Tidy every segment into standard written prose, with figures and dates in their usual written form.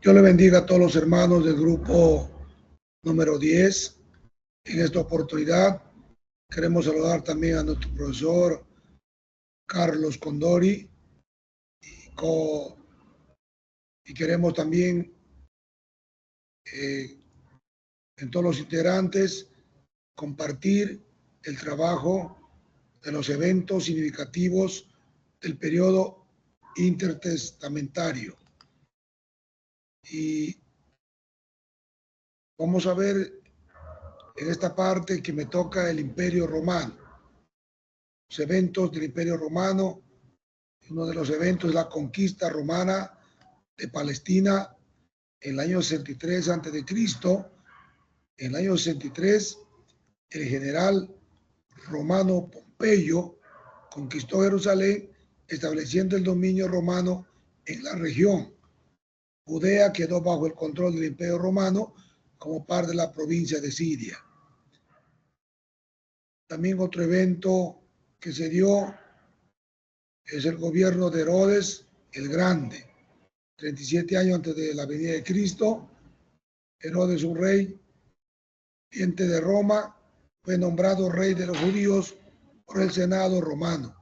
Dios le bendiga a todos los hermanos del grupo número 10. En esta oportunidad queremos saludar también a nuestro profesor Carlos Condori y queremos también en todos los integrantes compartir el trabajo de los eventos significativos del periodo intertestamentario. Y vamos a ver en esta parte que me toca el Imperio Romano, los eventos del Imperio Romano. Uno de los eventos es la conquista romana de Palestina en el año 63 a.C. En el año 63, el general romano Pompeyo conquistó Jerusalén, estableciendo el dominio romano en la región. Judea quedó bajo el control del Imperio Romano como parte de la provincia de Siria. También otro evento que se dio es el gobierno de Herodes el Grande. 37 años antes de la venida de Cristo, Herodes, un rey pariente de Roma, fue nombrado rey de los judíos por el Senado romano.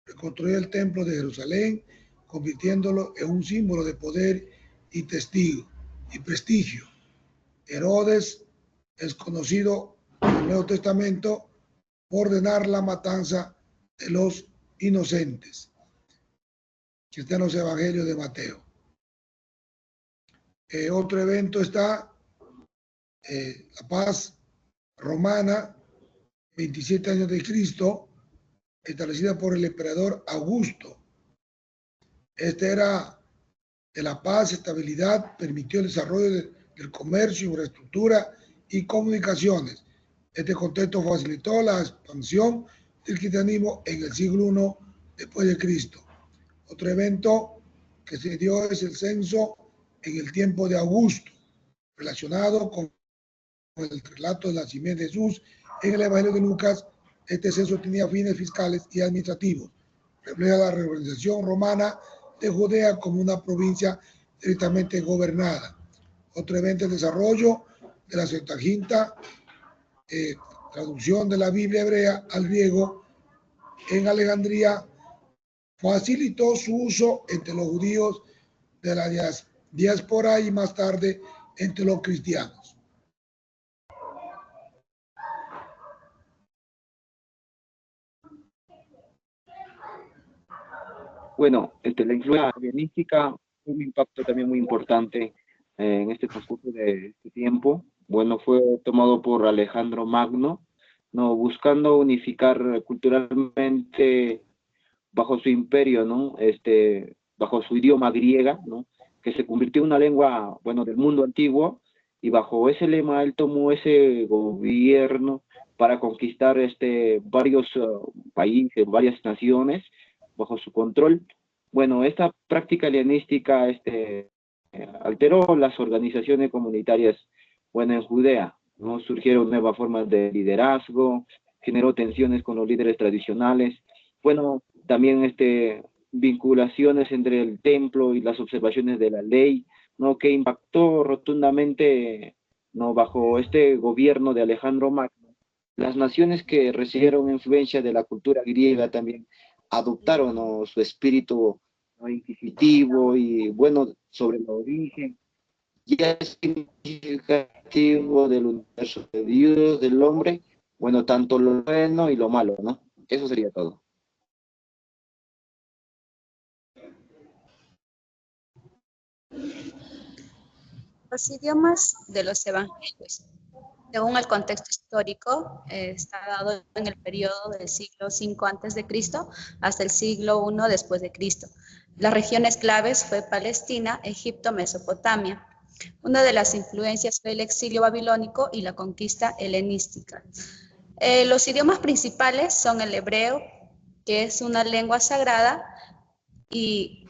Reconstruyó el templo de Jerusalén, convirtiéndolo en un símbolo de poder y prestigio. Herodes es conocido en el Nuevo Testamento por ordenar la matanza de los inocentes, que está en los evangelios de Mateo. Otro evento está la paz romana, 27 años de Cristo, establecida por el emperador Augusto. Este era de la paz, estabilidad, permitió el desarrollo del comercio, infraestructura y comunicaciones. Este contexto facilitó la expansión del cristianismo en el siglo I después de Cristo. Otro evento que se dio es el censo en el tiempo de Augusto, relacionado con el relato del nacimiento de Jesús en el Evangelio de Lucas. Este censo tenía fines fiscales y administrativos. Refleja la reorganización romana de Judea como una provincia directamente gobernada. Otro evento es el desarrollo de la Septuaginta, traducción de la Biblia hebrea al griego en Alejandría, facilitó su uso entre los judíos de la diáspora y más tarde entre los cristianos. Bueno, la influencia helenística, un impacto también muy importante en este transcurso de este tiempo. Bueno, fue tomado por Alejandro Magno, ¿no? Buscando unificar culturalmente bajo su imperio, ¿no? Bajo su idioma griega, ¿no? Que se convirtió en una lengua, bueno, del mundo antiguo, y bajo ese lema él tomó ese gobierno para conquistar varios países, varias naciones, bajo su control. Bueno, esta práctica helenística alteró las organizaciones comunitarias, bueno, en Judea, ¿no? Surgieron nuevas formas de liderazgo, generó tensiones con los líderes tradicionales. Bueno, también vinculaciones entre el templo y las observaciones de la ley, ¿no? Que impactó rotundamente, ¿no? Bajo este gobierno de Alejandro Magno. Las naciones que recibieron influencia de la cultura griega también adoptaron, ¿no? Su espíritu, ¿no? Inquisitivo y, bueno, sobre el origen ya significativo del universo, de Dios, del hombre, bueno, tanto lo bueno y lo malo, ¿no? Eso sería todo. Los idiomas de los evangelios. Según el contexto histórico, está dado en el periodo del siglo V a.C. hasta el siglo I después de Cristo. Las regiones claves fue Palestina, Egipto, Mesopotamia. Una de las influencias fue el exilio babilónico y la conquista helenística. Los idiomas principales son el hebreo, que es una lengua sagrada y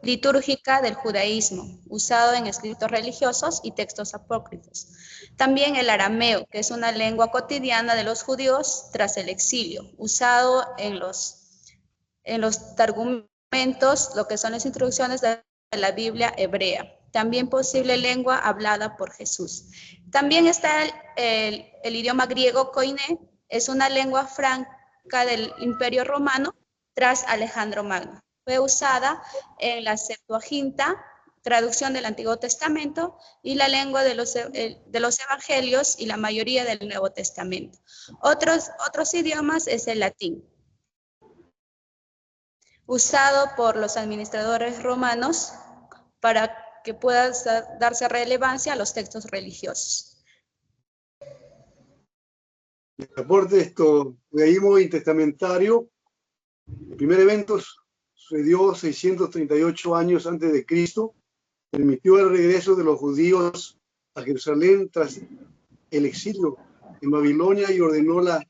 litúrgica del judaísmo, usado en escritos religiosos y textos apócrifos. También el arameo, que es una lengua cotidiana de los judíos tras el exilio, usado en los targumentos, lo que son las introducciones de la Biblia hebrea. también posible lengua hablada por Jesús. También está el idioma griego koiné, es una lengua franca del Imperio Romano tras Alejandro Magno. Fue usada en la Septuaginta, traducción del Antiguo Testamento, y la lengua de los Evangelios y la mayoría del Nuevo Testamento. Otros idiomas es el latín, usado por los administradores romanos para que pueda darse relevancia a los textos religiosos. El aporte de judaísmo intertestamentario, el primer evento sucedió 638 años antes de Cristo, permitió el regreso de los judíos a Jerusalén tras el exilio en Babilonia y ordenó la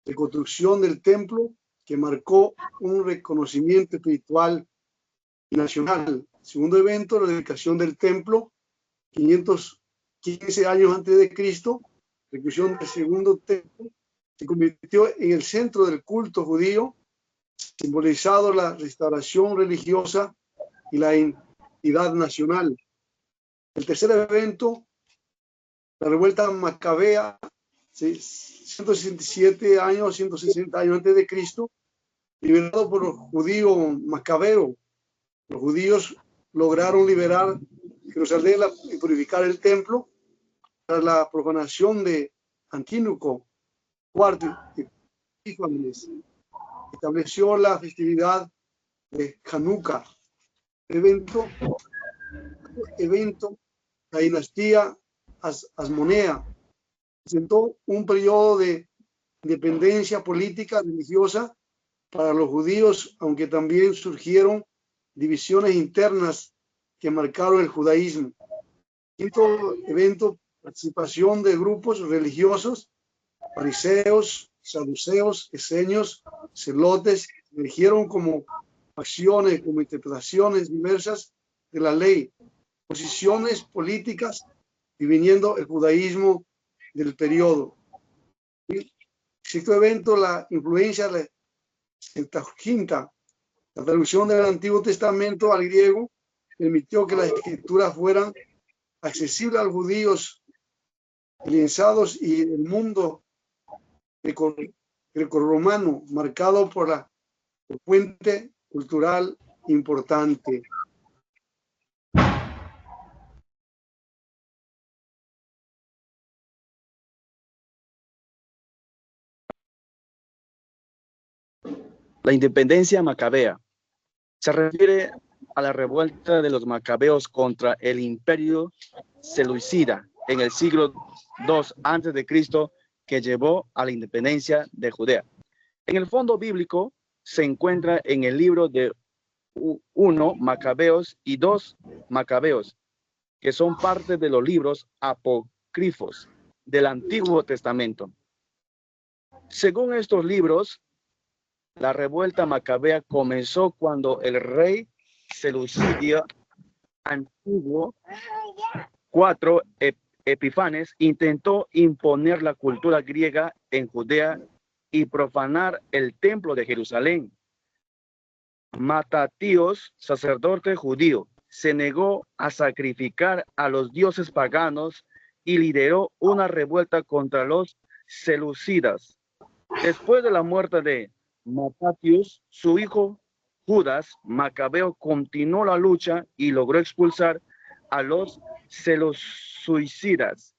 reconstrucción del templo, que marcó un reconocimiento espiritual y nacional. Segundo evento, la dedicación del templo, 515 años antes de Cristo, la ejecución del segundo templo, se convirtió en el centro del culto judío, simbolizado la restauración religiosa y la identidad nacional. El tercer evento, la revuelta macabea, 160 años antes de Cristo, liderado por los judíos macabeos. Los judíos lograron liberar Jerusalén y purificar el templo tras la profanación de Antíoco IV Epífanes. Estableció la festividad de Hanukkah. Evento, la dinastía Asmonea presentó un periodo de independencia política religiosa para los judíos, aunque también surgieron divisiones internas que marcaron el judaísmo. Quinto evento, participación de grupos religiosos, fariseos, saduceos, esenios, celotes, eligieron como acciones, como interpretaciones diversas de la ley, posiciones políticas, diviniendo el judaísmo del periodo. Sexto evento, la influencia de la Septuaginta. La traducción del Antiguo Testamento al griego permitió que las escrituras fueran accesibles a los judíos lienzados y el mundo grecorromano, marcado por la fuente cultural importante. La independencia macabea se refiere a la revuelta de los macabeos contra el imperio seleucida en el siglo II a.C., que llevó a la independencia de Judea. En el fondo bíblico se encuentra en el libro de 1 Macabeos y 2 Macabeos, que son parte de los libros apócrifos del Antiguo Testamento. Según estos libros, la revuelta macabea comenzó cuando el rey seleucidio Antiguo IV Epífanes intentó imponer la cultura griega en Judea y profanar el templo de Jerusalén. Matatíos, sacerdote judío, se negó a sacrificar a los dioses paganos y lideró una revuelta contra los seleucidas. Después de la muerte de Matatius, su hijo Judas Macabeo continuó la lucha y logró expulsar a los seleucidas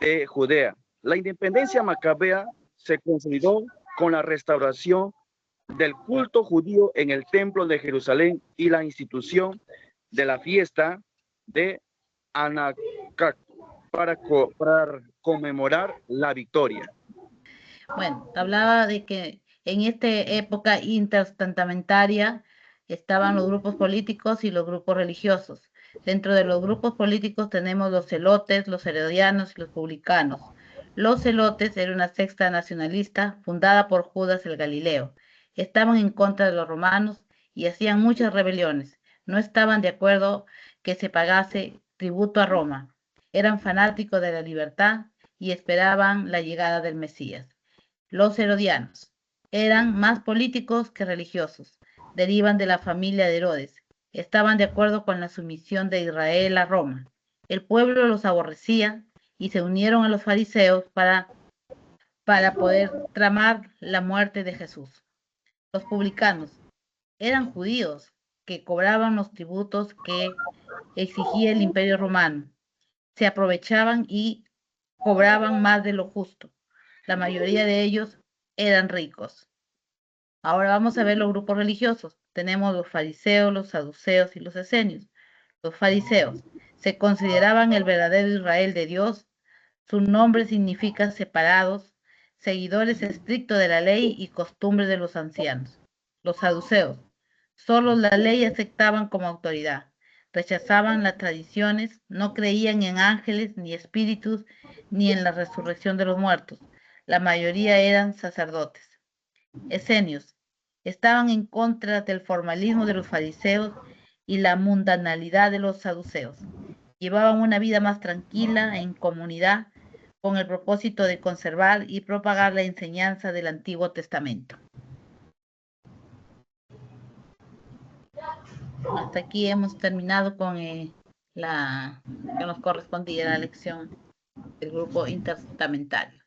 de Judea. La independencia macabea se consolidó con la restauración del culto judío en el templo de Jerusalén y la institución de la fiesta de Hanukkah para conmemorar la victoria. Bueno, hablaba de que en esta época intertestamentaria estaban los grupos políticos y los grupos religiosos. Dentro de los grupos políticos tenemos los celotes, los herodianos y los publicanos. Los celotes eran una secta nacionalista fundada por Judas el Galileo. Estaban en contra de los romanos y hacían muchas rebeliones. No estaban de acuerdo que se pagase tributo a Roma. Eran fanáticos de la libertad y esperaban la llegada del Mesías. Los herodianos eran más políticos que religiosos. Derivan de la familia de Herodes, estaban de acuerdo con la sumisión de Israel a Roma. El pueblo los aborrecía y se unieron a los fariseos para poder tramar la muerte de Jesús. Los publicanos eran judíos que cobraban los tributos que exigía el Imperio Romano. Se aprovechaban y cobraban más de lo justo. La mayoría de ellos eran ricos. Ahora vamos a ver los grupos religiosos. Tenemos los fariseos, los saduceos y los esenios. Los fariseos se consideraban el verdadero Israel de Dios. Su nombre significa separados, seguidores estrictos de la ley y costumbres de los ancianos. Los saduceos solo la ley aceptaban como autoridad. Rechazaban las tradiciones, no creían en ángeles ni espíritus, ni en la resurrección de los muertos. La mayoría eran sacerdotes. Esenios estaban en contra del formalismo de los fariseos y la mundanalidad de los saduceos. Llevaban una vida más tranquila, en comunidad, con el propósito de conservar y propagar la enseñanza del Antiguo Testamento. Hasta aquí hemos terminado con la que nos correspondía la lección del grupo intertestamentario.